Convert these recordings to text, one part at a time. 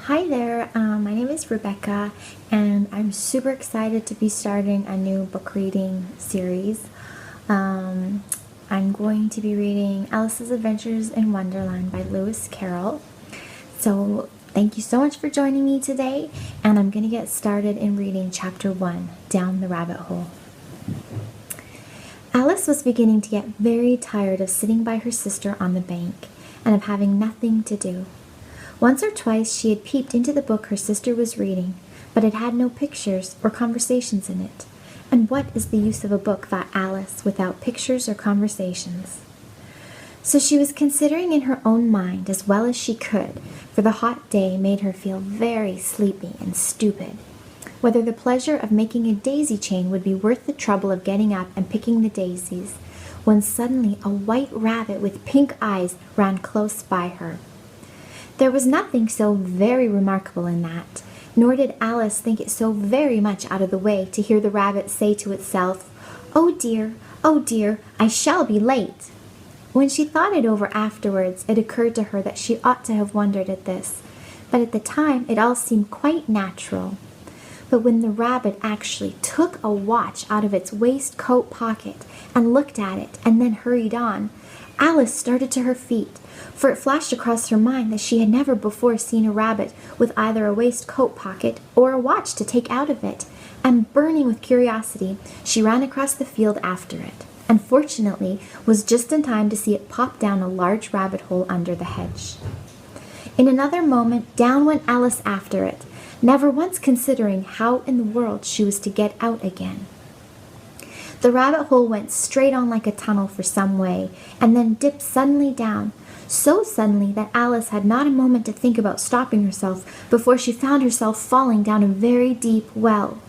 Hi there, my name is Rebecca, and I'm super excited to be starting a new book reading series. Um, I'm going to be reading Alice's Adventures in Wonderland by Lewis Carroll. So, thank you so much for joining me today, and I'm going to get started in reading Chapter 1, Down the Rabbit Hole. Alice was beginning to get very tired of sitting by her sister on the bank and of having nothing to do. Once or twice she had peeped into the book her sister was reading, but it had no pictures or conversations in it. And what is the use of a book, thought Alice, without pictures or conversations? So she was considering in her own mind as well as she could, for the hot day made her feel very sleepy and stupid, whether the pleasure of making a daisy chain would be worth the trouble of getting up and picking the daisies, when suddenly a white rabbit with pink eyes ran close by her. There was nothing so very remarkable in that, nor did Alice think it so very much out of the way to hear the rabbit say to itself, oh dear, I shall be late." When she thought it over afterwards, it occurred to her that she ought to have wondered at this, but at the time it all seemed quite natural. But when the rabbit actually took a watch out of its waistcoat pocket and looked at it and then hurried on, Alice started to her feet, for it flashed across her mind that she had never before seen a rabbit with either a waistcoat pocket or a watch to take out of it, and burning with curiosity, she ran across the field after it, and fortunately was just in time to see it pop down a large rabbit hole under the hedge. In another moment down went Alice after it, never once considering how in the world she was to get out again. The rabbit hole went straight on like a tunnel for some way, and then dipped suddenly down, so suddenly that Alice had not a moment to think about stopping herself before she found herself falling down a very deep well.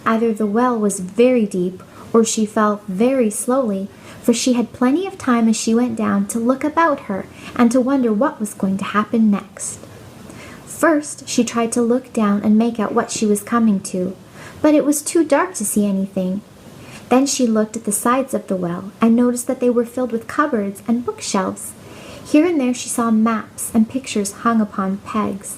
Either the well was very deep, or she fell very slowly, for she had plenty of time as she went down to look about her and to wonder what was going to happen next. First, she tried to look down and make out what she was coming to, but it was too dark to see anything. Then she looked at the sides of the well and noticed that they were filled with cupboards and bookshelves. Here and there she saw maps and pictures hung upon pegs.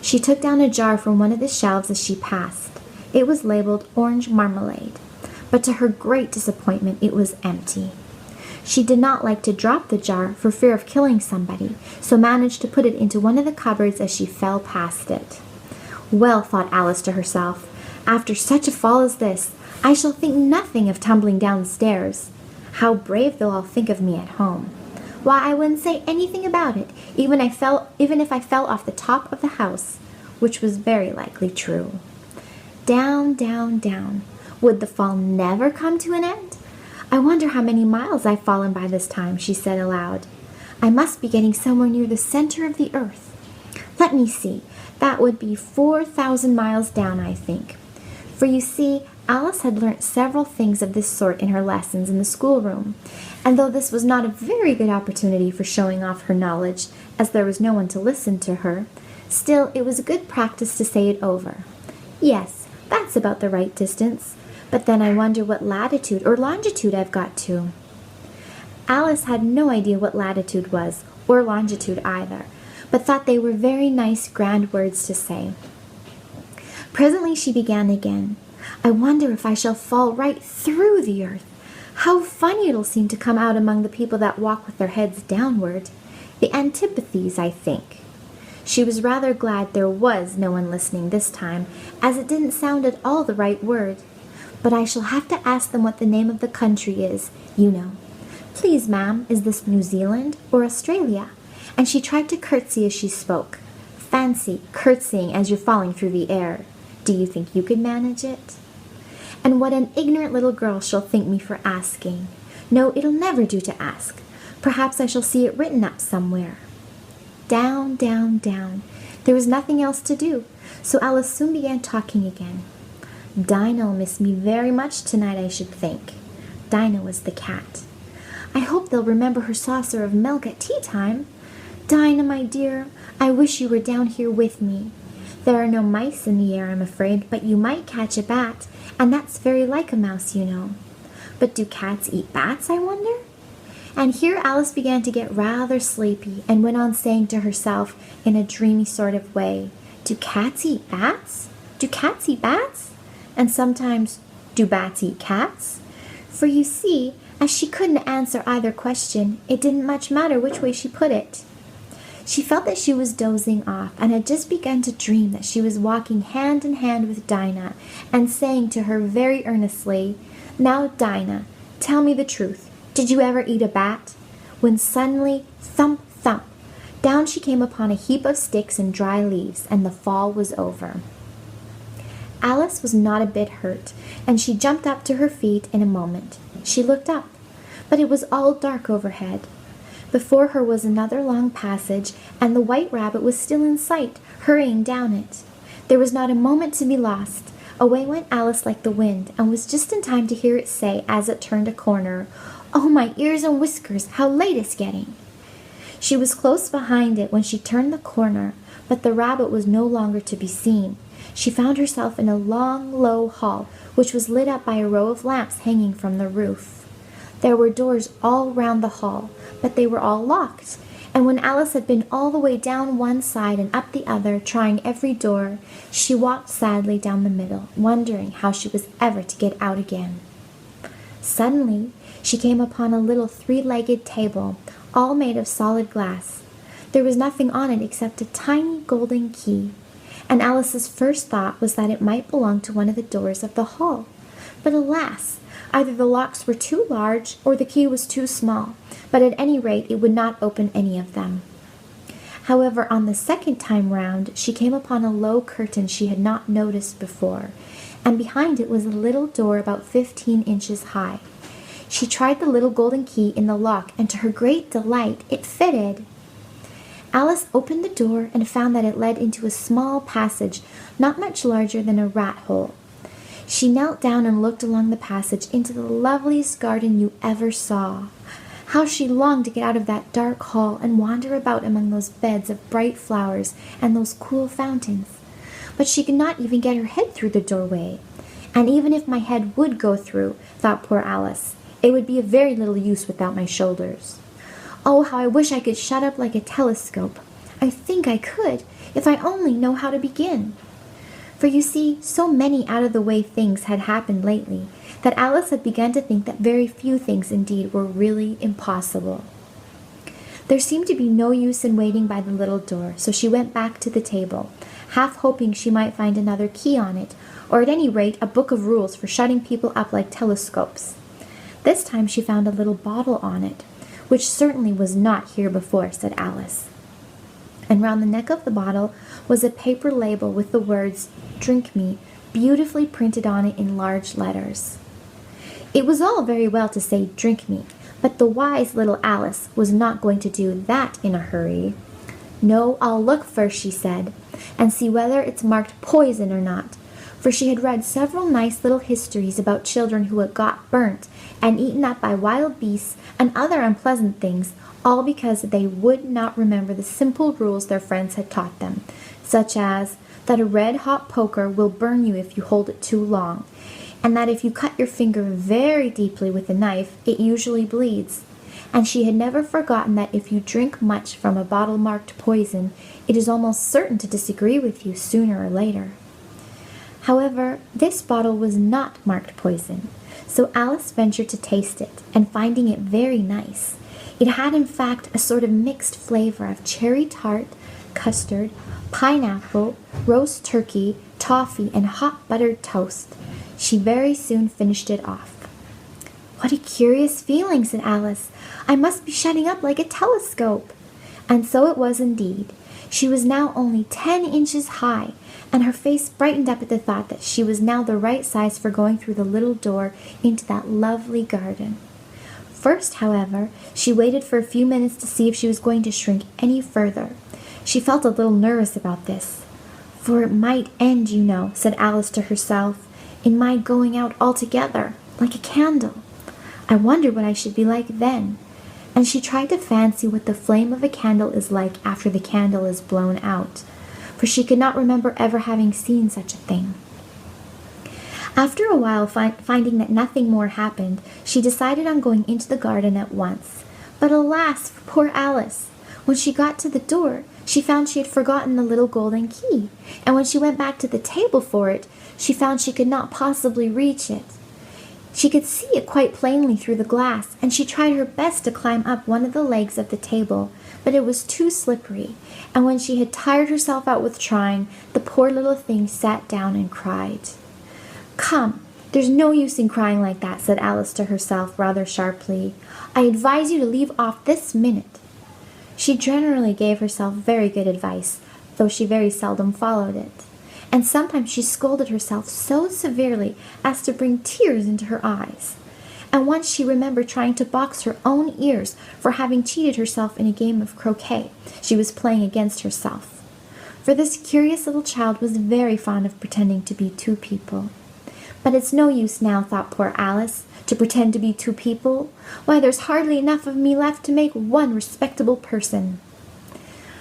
She took down a jar from one of the shelves as she passed. It was labeled orange marmalade, but to her great disappointment it was empty. She did not like to drop the jar for fear of killing somebody, so managed to put it into one of the cupboards as she fell past it. Well, thought Alice to herself, after such a fall as this, I shall think nothing of tumbling down the stairs. How brave they'll all think of me at home. Why, I wouldn't say anything about it, even if I fell off the top of the house, which was very likely true. Down, down, down. Would the fall never come to an end? I wonder how many miles I've fallen by this time, she said aloud. I must be getting somewhere near the center of the earth. Let me see. That would be 4,000 miles down, I think. For you see, Alice had learnt several things of this sort in her lessons in the schoolroom, and though this was not a very good opportunity for showing off her knowledge, as there was no one to listen to her, still it was a good practice to say it over. Yes, that's about the right distance, but then I wonder what latitude or longitude I've got to. Alice had no idea what latitude was, or longitude either, but thought they were very nice, grand words to say. Presently she began again. I wonder if I shall fall right through the earth. How funny it'll seem to come out among the people that walk with their heads downward. The antipathies, I think. She was rather glad there was no one listening this time, as it didn't sound at all the right word. But I shall have to ask them what the name of the country is, you know. Please, ma'am, is this New Zealand or Australia? And she tried to curtsy as she spoke. Fancy curtsying as you're falling through the air. Do you think you could manage it? And what an ignorant little girl she'll think me for asking. No, it'll never do to ask. Perhaps I shall see it written up somewhere. Down, down, down. There was nothing else to do, so Alice soon began talking again. Dinah'll miss me very much tonight, I should think. Dinah was the cat. I hope they'll remember her saucer of milk at tea time. Dinah, my dear, I wish you were down here with me. There are no mice in the air, I'm afraid, but you might catch a bat, and that's very like a mouse, you know. But do cats eat bats, I wonder? And here Alice began to get rather sleepy and went on saying to herself in a dreamy sort of way, "Do cats eat bats? Do cats eat bats? And sometimes, do bats eat cats?" For you see, as she couldn't answer either question, it didn't much matter which way she put it. She felt that she was dozing off and had just begun to dream that she was walking hand in hand with Dinah and saying to her very earnestly, "Now, Dinah, tell me the truth. Did you ever eat a bat?" When suddenly, thump, thump, down she came upon a heap of sticks and dry leaves, and the fall was over. Alice was not a bit hurt, and she jumped up to her feet in a moment. She looked up, but it was all dark overhead. Before her was another long passage, and the White Rabbit was still in sight, hurrying down it. There was not a moment to be lost. Away went Alice like the wind, and was just in time to hear it say, as it turned a corner, "Oh, my ears and whiskers, how late it's getting!" She was close behind it when she turned the corner, but the rabbit was no longer to be seen. She found herself in a long, low hall, which was lit up by a row of lamps hanging from the roof. There were doors all round the hall, but they were all locked, and when Alice had been all the way down one side and up the other, trying every door, she walked sadly down the middle, wondering how she was ever to get out again. Suddenly, she came upon a little three-legged table, all made of solid glass. There was nothing on it except a tiny golden key, and Alice's first thought was that it might belong to one of the doors of the hall. But alas! Either the locks were too large or the key was too small, but at any rate it would not open any of them. However, on the second time round, she came upon a low curtain she had not noticed before, and behind it was a little door about 15 inches high. She tried the little golden key in the lock, and to her great delight, it fitted. Alice opened the door and found that it led into a small passage, not much larger than a rat hole. She knelt down and looked along the passage into the loveliest garden you ever saw. How she longed to get out of that dark hall and wander about among those beds of bright flowers and those cool fountains. But she could not even get her head through the doorway. And even if my head would go through, thought poor Alice, it would be of very little use without my shoulders. Oh, how I wish I could shut up like a telescope. I think I could, if I only know how to begin. For you see, so many out-of-the-way things had happened lately that Alice had begun to think that very few things indeed were really impossible. There seemed to be no use in waiting by the little door, so she went back to the table, half hoping she might find another key on it, or at any rate a book of rules for shutting people up like telescopes. This time she found a little bottle on it, which certainly was not here before, said Alice. And round the neck of the bottle was a paper label with the words, "Drink me," beautifully printed on it in large letters. It was all very well to say, "Drink me," but the wise little Alice was not going to do that in a hurry. "No, I'll look first," she said, "and see whether it's marked poison or not," for she had read several nice little histories about children who had got burnt and eaten up by wild beasts and other unpleasant things, all because they would not remember the simple rules their friends had taught them, such as that a red-hot poker will burn you if you hold it too long, and that if you cut your finger very deeply with a knife, it usually bleeds. And she had never forgotten that if you drink much from a bottle marked poison, it is almost certain to disagree with you sooner or later. However, this bottle was not marked poison, so Alice ventured to taste it, and finding it very nice, it had in fact a sort of mixed flavor of cherry tart, custard, pineapple, roast turkey, toffee, and hot buttered toast. She very soon finished it off. "What a curious feeling," said Alice. "I must be shutting up like a telescope." And so it was indeed. She was now only 10 inches high, and her face brightened up at the thought that she was now the right size for going through the little door into that lovely garden. First, however, she waited for a few minutes to see if she was going to shrink any further. She felt a little nervous about this. "For it might end, you know," said Alice to herself, "in my going out altogether, like a candle. I wonder what I should be like then." And she tried to fancy what the flame of a candle is like after the candle is blown out, for she could not remember ever having seen such a thing. After a while, finding that nothing more happened, she decided on going into the garden at once. But alas for poor Alice! When she got to the door, she found she had forgotten the little golden key, and when she went back to the table for it, she found she could not possibly reach it. She could see it quite plainly through the glass, and she tried her best to climb up one of the legs of the table, but it was too slippery, and when she had tired herself out with trying, the poor little thing sat down and cried. "Come, there's no use in crying like that," said Alice to herself rather sharply. "I advise you to leave off this minute." She generally gave herself very good advice, though she very seldom followed it, and sometimes she scolded herself so severely as to bring tears into her eyes. And once she remembered trying to box her own ears for having cheated herself in a game of croquet she was playing against herself. For this curious little child was very fond of pretending to be two people. "But it's no use now," thought poor Alice, "to pretend to be two people. Why, there's hardly enough of me left to make one respectable person."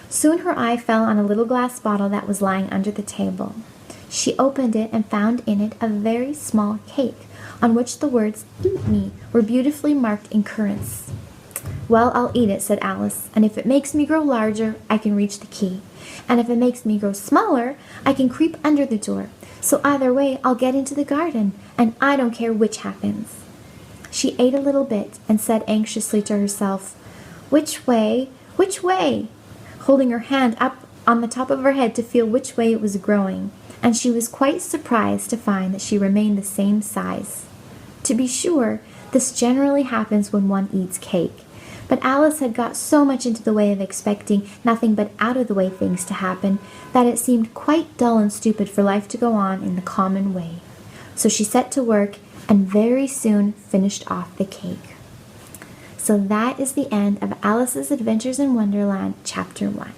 Soon her eye fell on a little glass bottle that was lying under the table. She opened it and found in it a very small cake, on which the words "Eat me" were beautifully marked in currants. "Well, I'll eat it," said Alice, "and if it makes me grow larger, I can reach the key. And if it makes me grow smaller, I can creep under the door. So either way, I'll get into the garden, and I don't care which happens." She ate a little bit and said anxiously to herself, "Which way? Which way?" holding her hand up on the top of her head to feel which way it was growing, and she was quite surprised to find that she remained the same size. To be sure, this generally happens when one eats cake, but Alice had got so much into the way of expecting nothing but out-of-the-way things to happen that it seemed quite dull and stupid for life to go on in the common way. So she set to work and very soon finished off the cake. So that is the end of Alice's Adventures in Wonderland, Chapter 1.